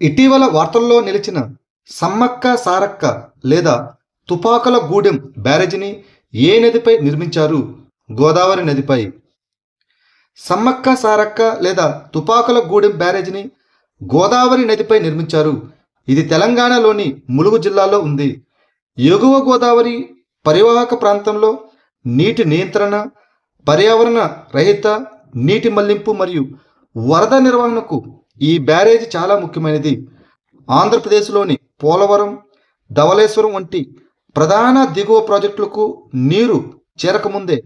ఇటీవల వార్తల్లో నిలిచిన సమ్మక్క సారక్క లేదా తుపాకుల గూడెం బ్యారేజీని ఏ నదిపై నిర్మించారు? గోదావరి నదిపై. సమ్మక్క సారక్క లేదా తుపాకుల గూడెం బ్యారేజీని గోదావరి నదిపై నిర్మించారు. ఇది తెలంగాణలోని ములుగు జిల్లాలో ఉంది. ఎగువ గోదావరి పరివాహక ప్రాంతంలో నీటి నియంత్రణ, పర్యావరణ రహిత నీటి మళ్లింపు మరియు వరద నిర్వహణకు ఈ బ్యారేజీ చాలా ముఖ్యమైనది. ఆంధ్రప్రదేశ్లోని పోలవరం, ధవళేశ్వరం వంటి ప్రధాన దిగువ ప్రాజెక్టులకు నీరు చేరకముందే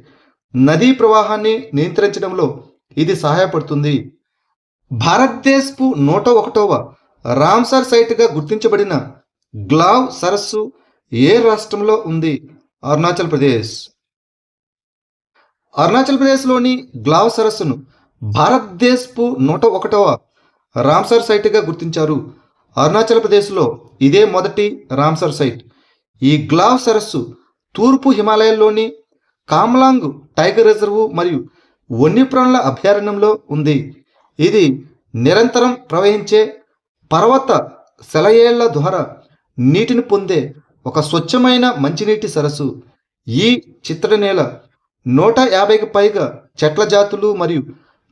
నదీ ప్రవాహాన్ని నియంత్రించడంలో ఇది సహాయపడుతుంది. భారతదేశపు 101వ రామ్సర్ సైట్గా గుర్తించబడిన గ్లావ్ సరస్సు ఏ రాష్ట్రంలో ఉంది? అరుణాచల్ ప్రదేశ్. అరుణాచల్ ప్రదేశ్లోని గ్లావ్ సరస్సును భారతదేశపు 101వ రామ్సర్ సైట్గా గుర్తించారు. అరుణాచల్ ప్రదేశ్లో ఇదే మొదటి రామ్సర్ సైట్. ఈ గ్లావ్ సరస్సు తూర్పు హిమాలయాల్లోని కామ్లాంగ్ టైగర్ రిజర్వ్ మరియు వన్యప్రాణుల అభయారణ్యంలో ఉంది. ఇది నిరంతరం ప్రవహించే పర్వత సెలయేళ్ల ద్వారా నీటిని పొందే ఒక స్వచ్ఛమైన మంచినీటి సరస్సు. ఈ చిత్తడినేల 150కి పైగా చెట్ల జాతులు మరియు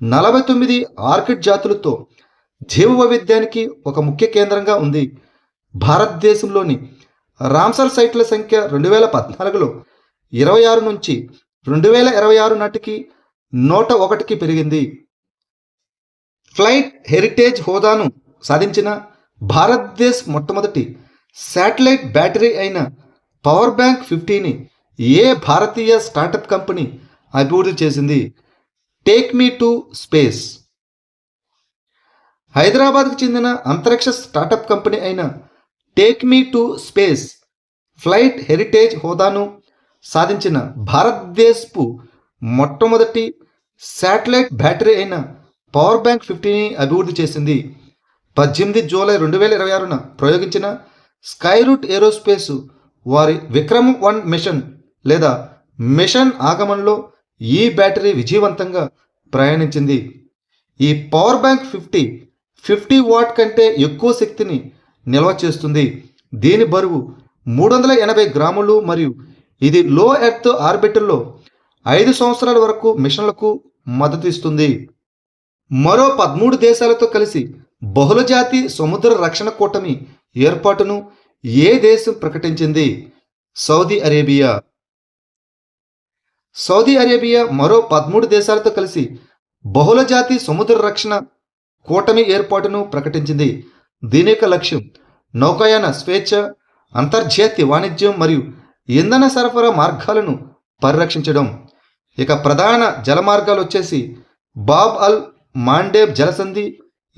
49 ఆర్కిడ్ జాతులతో జీవ వైవిధ్యానికి ఒక ముఖ్య కేంద్రంగా ఉంది. భారతదేశంలోని రామ్సర్ సైట్ల సంఖ్య 2014లో 26 నుంచి 2026 నాటికి 101కి పెరిగింది. ఫ్లైట్ హెరిటేజ్ హోదాను సాధించిన భారతదేశ మొట్టమొదటి శాటిలైట్ బ్యాటరీ అయిన పవర్ బ్యాంక్ 50ని ఏ భారతీయ స్టార్టప్ కంపెనీ అభివృద్ధి చేసింది? Take me to space. హైదరాబాద్కు చెందిన అంతరిక్ష స్టార్టప్ కంపెనీ అయిన take me to space flight heritage హోదాను సాధించిన భారతదేశపు మొట్టమొదటి శాటిలైట్ బ్యాటరీ అయిన పవర్ బ్యాంక్ 50ని అభివృద్ధి చేసింది. 18 జూలై 2026న ప్రయోగించిన స్కైరూట్ ఏరోస్పేస్ వారి విక్రమ్ 1 మిషన్ లేదా మిషన్ ఆగమన్లో ఈ బ్యాటరీ విజయవంతంగా ప్రయాణించింది. ఈ పవర్ బ్యాంక్ 50 వాట్ కంటే ఎక్కువ శక్తిని నిల్వ చేస్తుంది. దీని బరువు 380 గ్రాములు మరియు ఇది లో ఎర్త్ ఆర్బిటల్లో 5 సంవత్సరాల వరకు మిషన్లకు మద్దతు ఇస్తుంది. మరో 13 దేశాలతో కలిసి బహుళజాతి సముద్ర రక్షణ కూటమి ఏర్పాటును ఏ దేశం ప్రకటించింది? Saudi Arabia. సౌదీ అరేబియా మరో 13 దేశాలతో కలిసి బహుళజాతి సముద్ర రక్షణ కూటమి ఏర్పాటును ప్రకటించింది. దీని యొక్క లక్ష్యం నౌకాయాన స్వేచ్ఛ, అంతర్జాతీయ వాణిజ్యం మరియు ఇంధన సరఫరా మార్గాలను పరిరక్షించడం. ఇక ప్రధాన జలమార్గాలు వచ్చేసి బాబ్ అల్ మాండేబ్ జలసంధి,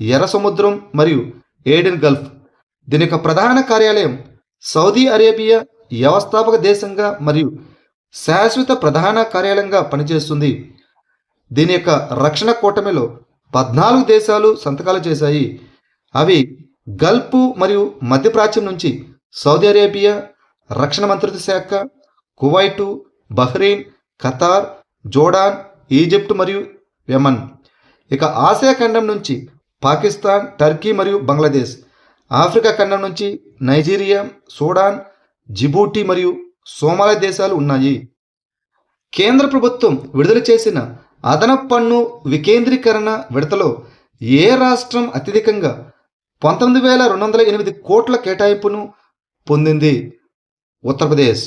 ఎర్ర సముద్రం మరియు ఏడెన్ గల్ఫ్. దీని యొక్క ప్రధాన కార్యాలయం సౌదీ అరేబియా వ్యవస్థాపక దేశంగా మరియు శాశ్వత ప్రధాన కార్యాలయంగా పనిచేస్తుంది. దీని యొక్క రక్షణ కూటమిలో 14 దేశాలు సంతకాలు చేశాయి. అవి గల్ఫ్ మరియు మధ్యప్రాచ్యం నుంచి సౌదీ అరేబియా, రక్షణ మంత్రిత్వ శాఖ, Kuwait, Bahrain, Qatar, Jordan, Egypt మరియు యెమన్. ఇక ఆసియా ఖండం నుంచి పాకిస్తాన్, టర్కీ మరియు బంగ్లాదేశ్. ఆఫ్రికా ఖండం నుంచి నైజీరియా, సూడాన్, జిబూటి మరియు సోమాలియా దేశాలు ఉన్నాయి. కేంద్ర ప్రభుత్వం విడుదల చేసిన అదనపు పన్ను వికేంద్రీకరణ విడతలో ఏ రాష్ట్రం అత్యధికంగా 19,208 కోట్ల కేటాయింపును పొందింది? ఉత్తరప్రదేశ్.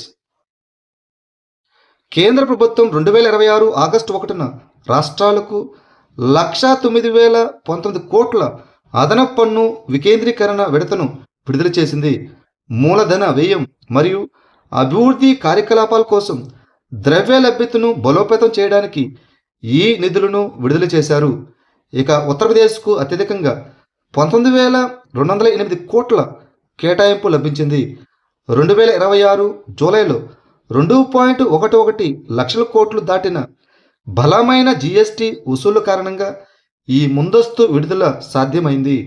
కేంద్ర ప్రభుత్వం 2026 ఆగస్టు 1న రాష్ట్రాలకు 1,09,019 కోట్ల అదనపు పన్ను వికేంద్రీకరణ విడతను విడుదల చేసింది. మూలధన వ్యయం మరియు అభివృద్ధి కార్యకలాపాల కోసం ద్రవ్య లభ్యతను బలోపేతం చేయడానికి ఈ నిధులను విడుదల చేశారు. ఇక ఉత్తరప్రదేశ్కు అత్యధికంగా 19,208 కోట్ల కేటాయింపు లభించింది. 2026 జూలైలో 2.11 లక్షల కోట్లు దాటిన బలమైన జీఎస్టీ వసూళ్ల కారణంగా ఈ ముందస్తు విడుదల సాధ్యమైంది.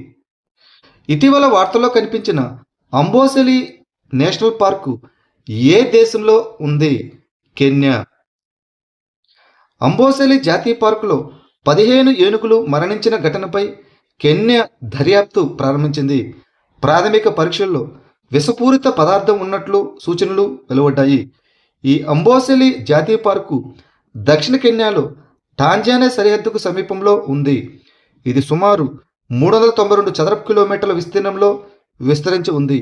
ఇటీవల వార్తల్లో కనిపించిన అంబోసెలి నేషనల్ పార్కు ఏ దేశంలో ఉంది? కెన్యా. అంబోసెలి జాతీయ పార్కులో 15 ఏనుగులు మరణించిన ఘటనపై కెన్యా దర్యాప్తు ప్రారంభించింది. ప్రాథమిక పరీక్షల్లో విషపూరిత పదార్థం ఉన్నట్లు సూచనలు వెలువడ్డాయి. ఈ అంబోసెలి జాతీయ పార్కు దక్షిణ కెన్యాలో టాంజానియా సరిహద్దుకు సమీపంలో ఉంది. ఇది సుమారు 392 చదరపు కిలోమీటర్ల విస్తీర్ణంలో విస్తరించి ఉంది.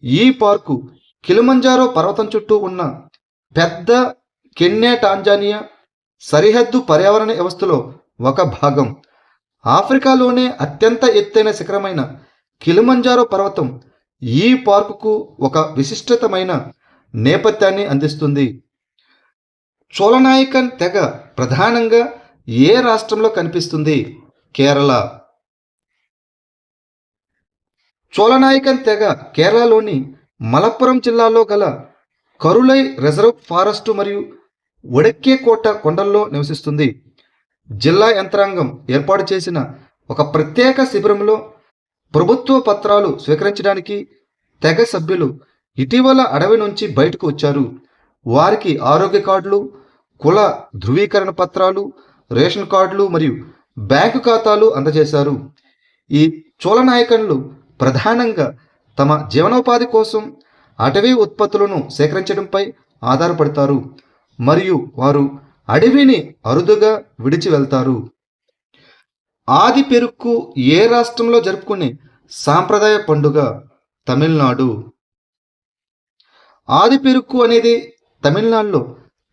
ఈ పార్కు కిలిమంజారో పర్వతం చుట్టూ ఉన్న పెద్ద కెన్యా టాంజానియా సరిహద్దు పర్యావరణ వ్యవస్థలో ఒక భాగం. ఆఫ్రికాలోనే అత్యంత ఎత్తైన శిఖరమైన కిలిమంజారో పర్వతం ఈ పార్కుకు ఒక విశిష్టమైన నేపథ్యాన్ని అందిస్తుంది. చోళనాయకన్ తెగ ప్రధానంగా ఏ రాష్ట్రంలో కనిపిస్తుంది? కేరళ. చోళనాయకన్ తెగ కేరళలోని మలప్పురం జిల్లాలో గల కరులై రిజర్వ్ ఫారెస్టు మరియు ఒడెక్కేకోట కొండల్లో నివసిస్తుంది. జిల్లా యంత్రాంగం ఏర్పాటు చేసిన ఒక ప్రత్యేక శిబిరంలో ప్రభుత్వ పత్రాలు స్వీకరించడానికి తెగ సభ్యులు ఇటీవల అడవి నుంచి బయటకు వచ్చారు. వారికి ఆరోగ్య కార్డులు, కుల ధృవీకరణ పత్రాలు, రేషన్ కార్డులు మరియు బ్యాంకు ఖాతాలు అందజేశారు. ఈ చోళనాయకన్లు ప్రధానంగా తమ జీవనోపాధి కోసం అటవీ ఉత్పత్తులను సేకరించడంపై ఆధారపడతారు మరియు వారు అడవిని అరుదుగా విడిచి వెళ్తారు. ఆది పెరుక్కు ఏ రాష్ట్రంలో జరుపుకునే సాంప్రదాయ పండుగ? తమిళనాడు. ఆది పెరుక్కు అనేది తమిళనాడులో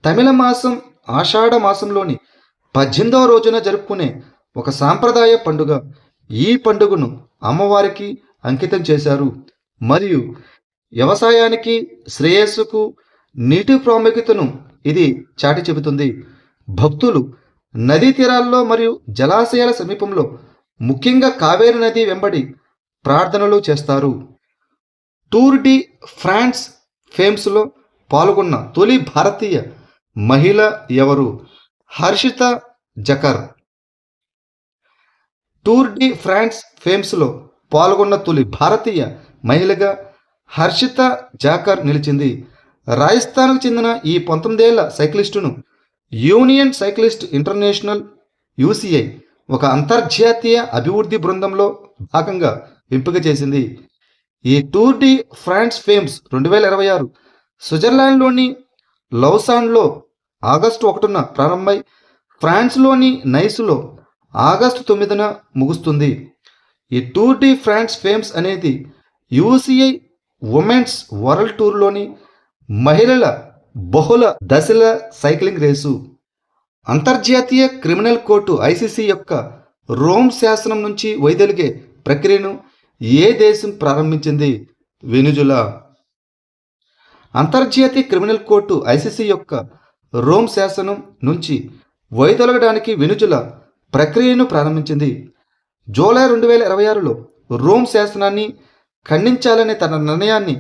తమిళ మాసం ఆషాఢ మాసంలోని 18వ రోజున జరుపుకునే ఒక సాంప్రదాయ పండుగ. ఈ పండుగను అమ్మవారికి అంకితం చేశారు మరియు వ్యవసాయానికి, శ్రేయస్సుకు, నీటి ప్రాముఖ్యతను ఇది చాటి చెబుతుంది. భక్తులు నదీ తీరాల్లో మరియు జలాశయాల సమీపంలో, ముఖ్యంగా కావేరి నది వెంబడి ప్రార్థనలు చేస్తారు. టూర్ డి ఫ్రాన్స్ ఫేమ్స్లో పాల్గొన్న తొలి భారతీయ మహిళ ఎవరు? హర్షితా జకర్. టూర్ డి ఫ్రాన్స్ ఫేమ్స్లో పాల్గొన్న తొలి భారతీయ మహిళగా హర్షితా జాకర్ నిలిచింది. రాజస్థాన్కు చెందిన ఈ 19 ఏళ్ల సైక్లిస్టును యూనియన్ సైక్లిస్ట్ ఇంటర్నేషనల్ యూసీఐ ఒక అంతర్జాతీయ అభివృద్ధి బృందంలో భాగంగా ఎంపిక చేసింది. ఈ టూర్ డి ఫ్రాన్స్ ఫేమ్స్ 2026 స్విట్జర్లాండ్లోని లౌసాన్లో ఆగస్టు 1న ప్రారంభమై ఫ్రాన్స్లోని నైస్లో ఆగస్టు 9న ముగుస్తుంది. ఈ టూర్ డి ఫ్రాన్స్ ఫేమ్స్ అనేది యూసీఐ ఉమెన్స్ వరల్డ్ టూర్లోని మహిళల బహుళ దశల సైక్లింగ్ రేసు. అంతర్జాతీయ క్రిమినల్ కోర్టు ఐసీసీ యొక్క రోమ్ శాసనం నుంచి వైదొలిగే ప్రక్రియను ఏ దేశం ప్రారంభించింది? వెనుజులా. అంతర్జాతీయ క్రిమినల్ కోర్టు ఐసీసీ యొక్క రోమ్ శాసనం నుంచి వైదొలగడానికి వెనుజులా ప్రక్రియను ప్రారంభించింది. జూలై 2026లో రోమ్ శాసనాన్ని ఖండించాలనే తన నిర్ణయాన్ని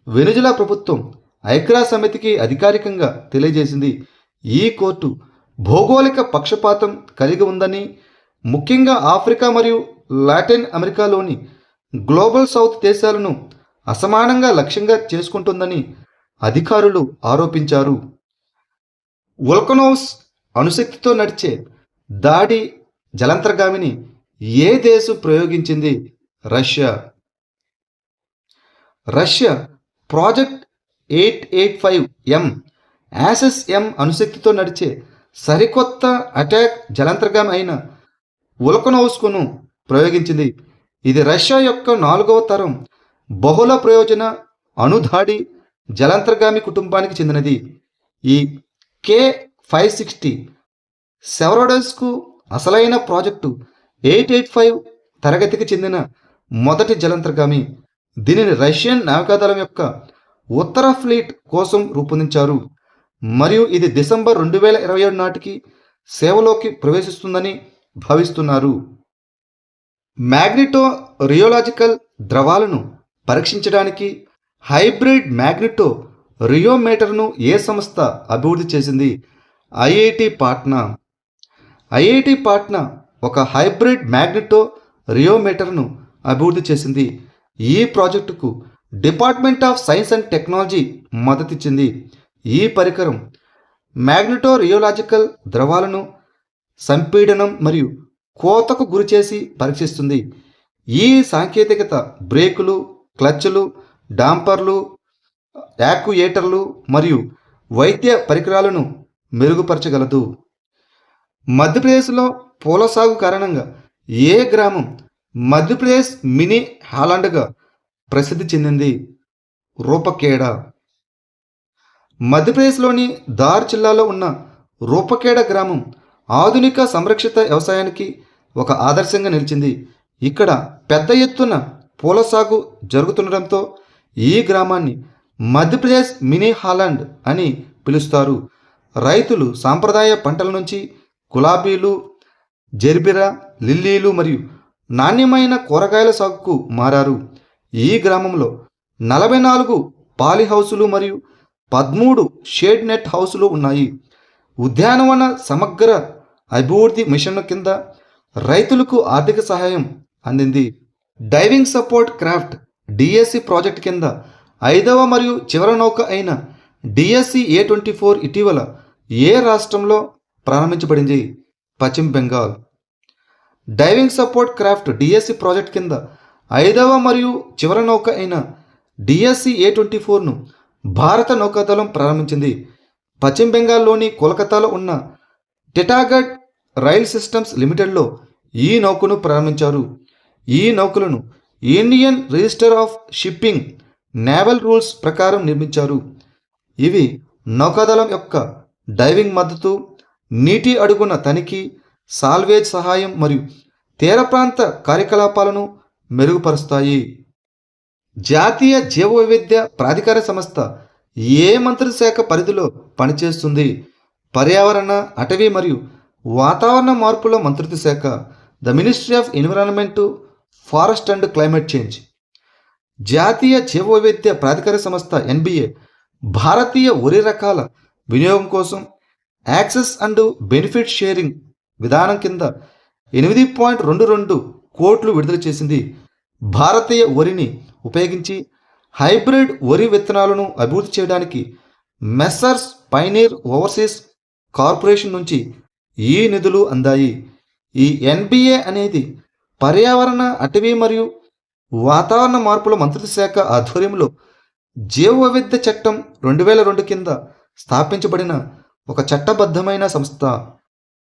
వెనుజులా ప్రభుత్వం ఐక్యరాజ్య సమితికి అధికారికంగా తెలియజేసింది. ఈ కోర్టు భౌగోళిక పక్షపాతం కలిగి ఉందని, ముఖ్యంగా ఆఫ్రికా మరియు లాటిన్ అమెరికాలోని గ్లోబల్ సౌత్ దేశాలను అసమానంగా లక్ష్యంగా చేసుకుంటుందని అధికారులు ఆరోపించారు. వోల్కనోవ్స్ అణుశక్తితో నడిచే దాడి జలంతర్గామిని ఏ దేశం ప్రయోగించింది? Russia. Russia project 885M Yasen M అణుశక్తితో నడిచే సరికొత్త అటాక్ జలంతర్గామి అయిన వోల్కనోవ్స్కును ప్రయోగించింది. ఇది రష్యా యొక్క 4వ తరం బహుళ ప్రయోజన అణుదాడి జలంతర్గామి కుటుంబానికి చెందినది. ఈ K560 సెవరోడస్కు అసలైన ప్రాజెక్టు 885 తరగతికి చెందిన మొదటి జలంతర్గామి. దీనిని రష్యన్ నావికాదళం యొక్క ఉత్తర ఫ్లీట్ కోసం రూపొందించారు మరియు ఇది డిసెంబర్ 2027 నాటికి సేవలోకి ప్రవేశిస్తుందని భావిస్తున్నారు. మ్యాగ్నిటో రియోలాజికల్ ద్రవాలను పరీక్షించడానికి హైబ్రిడ్ మ్యాగ్నిటో రియోమీటర్ను ఏ సంస్థ అభివృద్ధి చేసింది? ఐఐటి పాట్నా. ఐఐటి పాట్నా ఒక హైబ్రిడ్ మ్యాగ్నిటో రియోమీటర్ను అభివృద్ధి చేసింది. ఈ ప్రాజెక్టుకు department of science and technology మద్దతిచ్చింది. ఈ పరికరం మ్యాగ్నిటో రియోలాజికల్ ద్రవాలను సంపీడనం మరియు కోతకు గురిచేసి పరీక్షిస్తుంది. ఈ సాంకేతికత బ్రేకులు, క్లచ్లు, డాంపర్లు, యాక్యుయేటర్లు మరియు వైద్య పరికరాలను మెరుగుపరచగలదు. మధ్యప్రదేశ్లో పూల సాగు కారణంగా ఏ గ్రామం మధ్యప్రదేశ్ మినీ హాలండ్గా ప్రసిద్ధి చెందింది? రూపకేడా. మధ్యప్రదేశ్లోని ధార్ జిల్లాలో ఉన్న రూపకేడ గ్రామం ఆధునిక సంరక్షిత వ్యవసాయానికి ఒక ఆదర్శంగా నిలిచింది. ఇక్కడ పెద్ద ఎత్తున పూల సాగు జరుగుతుండటంతో ఈ గ్రామాన్ని మధ్యప్రదేశ్ మినీ హాలండ్ అని పిలుస్తారు. రైతులు సాంప్రదాయ పంటల నుంచి గులాబీలు, జెర్బెరా, లిల్లీలు మరియు నాణ్యమైన కూరగాయల సాగుకు మారారు. ఈ గ్రామంలో 44 పాలీ హౌసులు మరియు 13 షేడ్ నెట్ హౌసులు ఉన్నాయి. ఉద్యానవన సమగ్ర అభివృద్ధి మిషన్ కింద రైతులకు ఆర్థిక సహాయం అందింది. Diving support craft DSC project కింద 5వ మరియు చివరి నౌక అయిన డిఎస్సి A24 ఇటీవల ఏ రాష్ట్రంలో ప్రారంభించబడింది? పశ్చిమ Bengal. Diving support craft DSC project కింద 5వ మరియు చివరి నౌక అయిన డిఎస్సి A24ను భారత నౌకాదళం ప్రారంభించింది. పశ్చిమ బెంగాల్లోని కోల్కతాలో ఉన్న టిటాగఢ్ రైల్ సిస్టమ్స్ లిమిటెడ్లో ఈ నౌకను ప్రారంభించారు. ఈ నౌకలను Indian register of shipping naval rules ప్రకారం నిర్మించారు. ఇవి నౌకాదళం యొక్క డైవింగ్ మద్దతు, నీటి అడుగున తనిఖీ, సాల్వేజ్ సహాయం మరియు తీర ప్రాంత కార్యకలాపాలను మెరుగుపరుస్తాయి. జాతీయ జీవవైవిధ్య ప్రాధికార సంస్థ ఏ మంత్రిత్వ శాఖ పరిధిలో పనిచేస్తుంది? పర్యావరణ, అటవీ మరియు వాతావరణ మార్పుల మంత్రిత్వ శాఖ, the ministry of environment, forest and climate change. జాతీయ జీవవైవిధ్య ప్రాధికార సంస్థ NBA భారతీయ వరి రకాల వినియోగం కోసం యాక్సెస్ అండ్ బెనిఫిట్ షేరింగ్ విధానం కింద 8.22 కోట్లు విడుదల చేసింది. భారతీయ వరిని ఉపయోగించి హైబ్రిడ్ వరి విత్తనాలను అభివృద్ధి చేయడానికి మెస్సర్స్ పైనీర్ ఓవర్సీస్ కార్పొరేషన్ నుంచి ఈ నిధులు అందాయి. ఈ NBA అనేది పర్యావరణ, అటవీ మరియు వాతావరణ మార్పుల మంత్రిత్వ శాఖ ఆధ్వర్యంలో జీవవైవిధ్య చట్టం 2002 కింద స్థాపించబడిన ఒక చట్టబద్ధమైన సంస్థ.